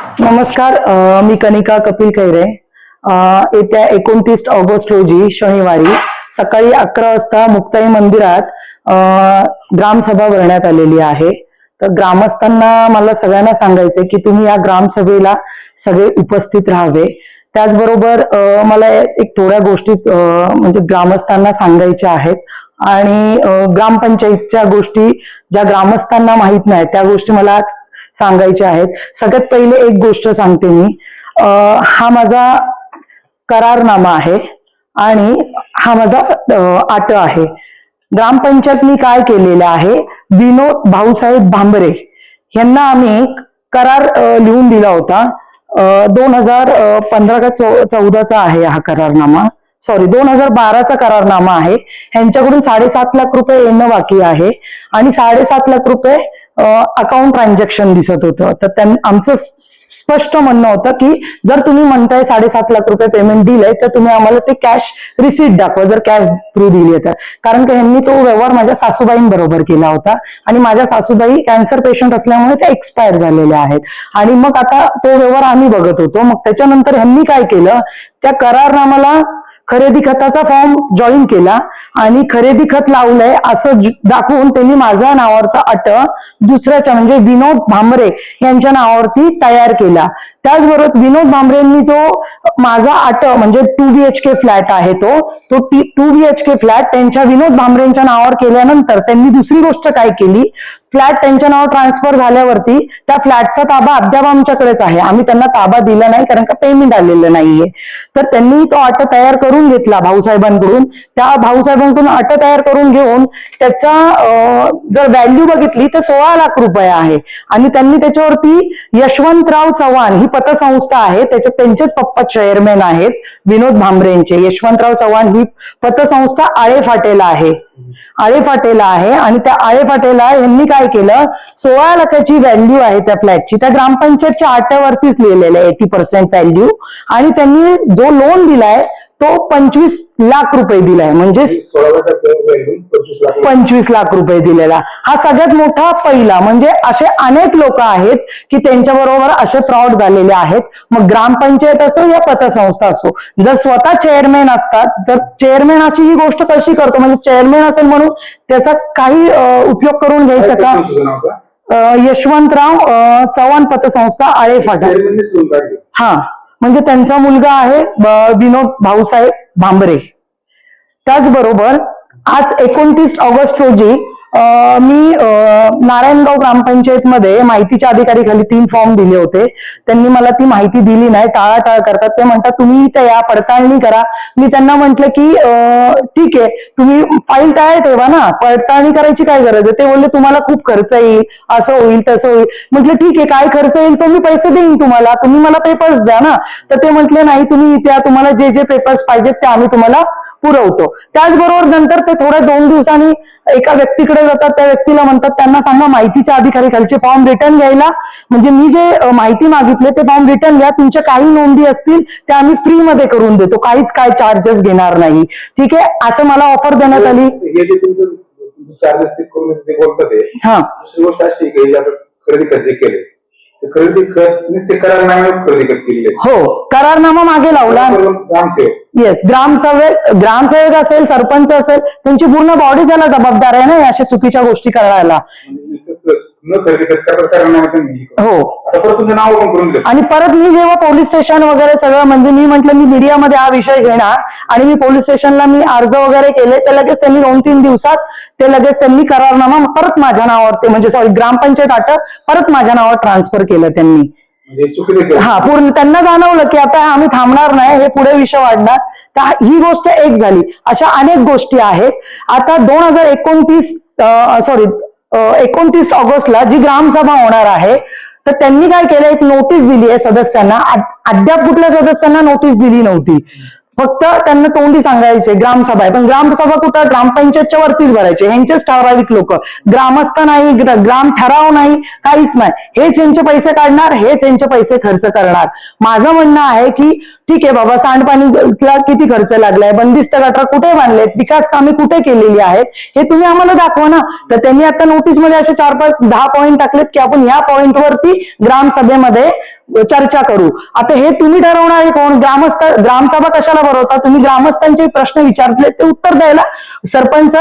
नमस्कार. मी कनिका कपिल खैरे. येत्या 29 ऑगस्ट रोजी शनिवारी सकाळी 11 वाजता मुक्ताई मंदिरात ग्रामसभा भरण्यात आलेली आहे. तर ग्रामस्थांना मला सगळ्यांना सांगायचंय की तुम्ही या ग्रामसभेला सगळे उपस्थित राहावे. त्याचबरोबर मला एक थोड्या गोष्टी म्हणजे ग्रामस्थांना सांगायच्या आहेत आणि ग्रामपंचायतच्या गोष्टी ज्या ग्रामस्थांना माहित नाही त्या गोष्टी मला आज सांगायचे आहेत. सगळ्यात पहिले एक गोष्ट सांगते मी. हा माझा करारनामा आहे आणि हा माझा आट आहे. ग्रामपंचायतनी काय केलेलं आहे, विनोद भाऊसाहेब भांबरे यांना आम्ही करार लिहून दिला होता. 2015 का 14चा आहे हा करारनामा. 2012चा करारनामा आहे. ह्यांच्याकडून 7.5 लाख रुपये येणं बाकी आहे आणि 7.5 लाख रुपये अकाउंट ट्रान्झॅक्शन दिसत होतं. तर आमचं स्पष्ट म्हणणं होतं की जर तुम्ही म्हणताय 7.5 लाख रुपये पेमेंट दिलंय तर तुम्ही आम्हाला ते कॅश रिसीट दाखवा, जर कॅश थ्रू दिली तर. कारण की ह्यांनी तो व्यवहार माझ्या सासूबाईंबरोबर केला होता आणि माझ्या सासूबाई कॅन्सर पेशंट असल्यामुळे त्या एक्सपायर झालेल्या आहेत आणि मग आता तो व्यवहार आम्ही बघत होतो. मग त्याच्यानंतर ह्यांनी काय केलं, त्या करारनामाला खरेदी खताचा फॉर्म जॉईन केला आणि खरेदी खत लावलंय असं दाखवून त्यांनी माझ्या नावावरचा अट दुसऱ्याच्या म्हणजे विनोद भांबरे यांच्या नावावरती तयार केला. त्याचबरोबर विनोद भांबरेंनी जो माझा अट म्हणजे 2 BHK फ्लॅट आहे तो 2 BHK फ्लॅट त्यांच्या विनोद भांबरेंच्या नावावर केल्यानंतर त्यांनी दुसरी गोष्ट काय केली, फ्लॅट त्यांच्या नावावर ट्रान्सफर झाल्यावरती त्या फ्लॅटचा ताबा अद्याप आमच्याकडेच आहे. आम्ही त्यांना ताबा दिला नाही कारण का पेमेंट आलेलं नाहीये. तर त्यांनी तो अट तयार करून घेतला भाऊसाहेबांकडून. त्या भाऊसाहेबांकडून अट तयार करून घेऊन त्याचा जर व्हॅल्यू बघितली तर 16 लाख रुपये आहे आणि त्यांनी त्याच्यावरती यशवंतराव चव्हाण ही पतसंस्था आहे, त्याच्यात त्यांचेच पप्पा चेअरमॅन आहेत विनोद भांबरेंचे. यशवंतराव चव्हाण ही पतसंस्था आळे फाटेला आहे आणि त्या आळे फाटेला यांनी काय केलं, 16 लाखाची व्हॅल्यू आहे त्या फ्लॅटची. त्या ग्रामपंचायतच्या आट्यावरतीच लिहिलेलं आहे 80% व्हॅल्यू आणि त्यांनी जो लोन दिलाय तो 25 लाख रुपये दिलाय, म्हणजे 25 लाख रुपये दिलेला. हा सगळ्यात मोठा पहिला. म्हणजे असे अनेक लोक आहेत की त्यांच्या बरोबर असे फ्रॉड झालेले आहेत. मग ग्रामपंचायत असो या पतसंस्था असो, जर स्वतः चेअरमॅन असतात तर चेअरमॅन अशी ही गोष्ट कशी करतो, म्हणजे चेअरमॅन असेल म्हणून त्याचा काही उपयोग करून घ्यायचा का? यशवंतराव चव्हाण पतसंस्था आळे फाटा. हा, म्हणजे त्यांचा मुलगा आहे विनोद भाऊसाहेब भांबरे. त्याचबरोबर आज 29 ऑगस्ट रोजी मी नारायणगाव ग्रामपंचायतमध्ये माहितीच्या अधिकारी खाली 3 फॉर्म दिले होते. त्यांनी मला ती माहिती दिली नाही, टाळाटाळ करतात. ते म्हणतात तुम्ही इथे या, पडताळणी करा. मी त्यांना म्हंटल की ठीक आहे, तुम्ही फाईल तयार ठेवा ना, पडताळणी करायची काय गरज आहे. ते बोलले तुम्हाला खूप खर्च येईल, असं होईल तसं होईल. म्हटलं ठीक आहे, काय खर्च येईल तो मी पैसे देईन तुम्हाला, तुम्ही मला पेपर्स द्या ना. तर ते म्हटले नाही, तुम्ही इथे तुम्हाला जे जे पेपर्स पाहिजेत ते आम्ही तुम्हाला पुरवतो. त्याचबरोबर नंतर ते थोड्या 2 दिवसांनी एका व्यक्तीकडे जातात, त्या व्यक्तीला म्हणतात त्यांना सांगा माहितीच्या अधिकारी खालचे फॉर्म रिटर्न घ्यायला, म्हणजे मी जे माहिती मागितले ते फॉर्म रिटर्न घ्या, तुमच्या काही नोंदी असतील त्या आम्ही फ्री मध्ये करून देतो, काहीच काय चार्जेस घेणार नाही. ठीक आहे, असं मला ऑफर देण्यात आली. हा, दुसरी गोष्ट अशी खरेदी खर्च केले, खरेदी खत खरेदी खत केले. हो, करारनामा मागे लावला. येस, ग्रामसेवक असेल, सरपंच असेल, त्यांची पूर्ण बॉडी त्याला जबाबदार आहे ना अशा चुकीच्या गोष्टी करायला. हो, आणि परत मी जेव्हा पोलीस स्टेशन वगैरे सगळं, म्हणजे मी म्हंटल मी मीडियामध्ये हा विषय घेणार आणि मी पोलीस स्टेशनला मी अर्ज वगैरे केले, तर लगेच त्यांनी 2-3 दिवसात ते लगेच त्यांनी करारनामा परत माझ्या नावावर, म्हणजे ग्रामपंचायत अट परत माझ्या नावावर ट्रान्सफर केलं त्यांनी. हा, पूर्ण त्यांना जाणवलं की आता आम्ही थांबणार नाही, हे पुढे विषय वाढणार. तर ही गोष्ट एक झाली. अशा अनेक गोष्टी आहेत. आता 29 ऑगस्टला जी ग्रामसभा होणार आहे तर त्यांनी काय केलं, एक नोटीस दिली आहे सदस्यांना. अद्याप कुठल्या सदस्यांना नोटीस दिली नव्हती, फक्त त्यांना तोंडी सांगायचे ग्रामसभा आहे. पण ग्रामसभा कुठं, ग्रामपंचायतच्या वरतीच भरायचे. ह्यांचेच ठराविक लोक, ग्रामस्थ नाही, ग्राम ठराव नाही, काहीच नाही. हेच यांचे पैसे काढणार, हेच यांचे पैसे खर्च करणार. माझं म्हणणं आहे की ठीक आहे बाबा, सांडपाणीला किती खर्च लागलाय, बंदिस्त गटार कुठे बांधलेत, विकास कामे कुठे केलेली आहेत, हे तुम्ही आम्हाला दाखवा ना. तर त्यांनी आता नोटीसमध्ये असे 4-5-10 पॉईंट टाकलेत की आपण या पॉईंटवरती ग्रामसभेमध्ये चर्चा करू. आता हे तुम्ही ठरवणारे कोण? ग्रामसभा कशाला भरवता तुम्ही? ग्रामस्थांचे प्रश्न विचारले ते उत्तर द्यायला सरपंच,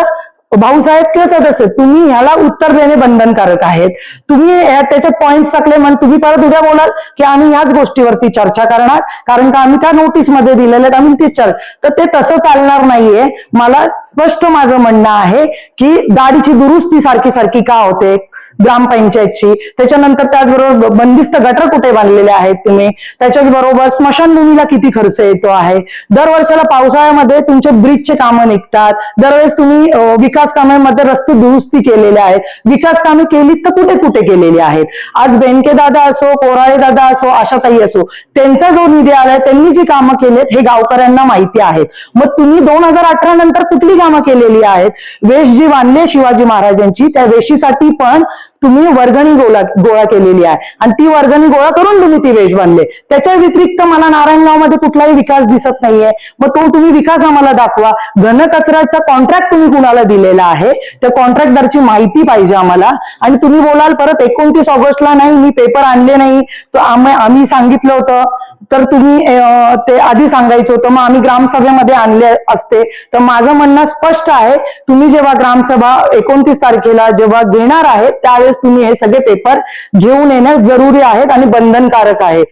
भाऊसाहेब किंवा सदस्य, तुम्ही ह्याला उत्तर देणे बंधनकारक आहेत. तुम्ही त्याचे पॉइंट टाकले म्हणून तुम्ही परत उद्या बोलाल की आम्ही ह्याच गोष्टीवरती चर्चा करणार, कारण का आम्ही त्या नोटीसमध्ये दिलेले आहेत, आम्ही तीच तर ते तसं चालणार नाहीये. मला स्पष्ट माझं म्हणणं आहे की गाडीची दुरुस्ती सारखी सारखी का होते ग्रामपंचायतची, त्याच्यानंतर त्याचबरोबर बंदिस्त गटर कुठे बांधलेले आहेत तुम्ही, त्याच्याच बरोबर स्मशानभूमीला किती खर्च येतो आहे, दरवर्षाला पावसाळ्यामध्ये तुमचे ब्रिजचे कामं निघतात, दरवेळेस तुम्ही विकास कामांमध्ये रस्ते दुरुस्ती केलेले आहेत, विकास कामे केलीत तर कुठे कुठे केलेली आहेत. आज बेनके दादा असो, कोराळे दादा असो, आशाताई असो, त्यांचा जो निधी आलाय, त्यांनी जी कामं केलीत हे गावकऱ्यांना माहिती आहेत. मग तुम्ही 2018 नंतर कुठली कामं केलेली आहेत? वेश जी बांधली शिवाजी महाराजांची, त्या वेशीसाठी पण तुम्ही वर्गणी गोळा केलेली आहे आणि ती वर्गणी गोळा करून तुम्ही ती वेश बांधले. त्याच्या व्यतिरिक्त मला नारायणगावमध्ये कुठलाही विकास दिसत नाहीये. मग तो तुम्ही विकास आम्हाला दाखवा. घनकचऱ्याचा कॉन्ट्रॅक्ट तुम्ही कुणाला दिलेला आहे, त्या कॉन्ट्रॅक्टदारची माहिती पाहिजे आम्हाला. आणि तुम्ही बोलाल परत 29 ऑगस्टला नाही मी पेपर आणले नाही, तर आम्ही सांगितलं होतं तर तुम्ही ते आधी सांगायचं होतं, मग आम्ही ग्रामसभेमध्ये आणले असते. तर माझं म्हणणं स्पष्ट आहे, तुम्ही जेव्हा ग्रामसभा 29 तारखेला जेव्हा घेणार आहे त्यावेळेस तुम्ही हे सगळे पेपर घेऊन येणं जरुरी आहेत आणि बंधनकारक आहे.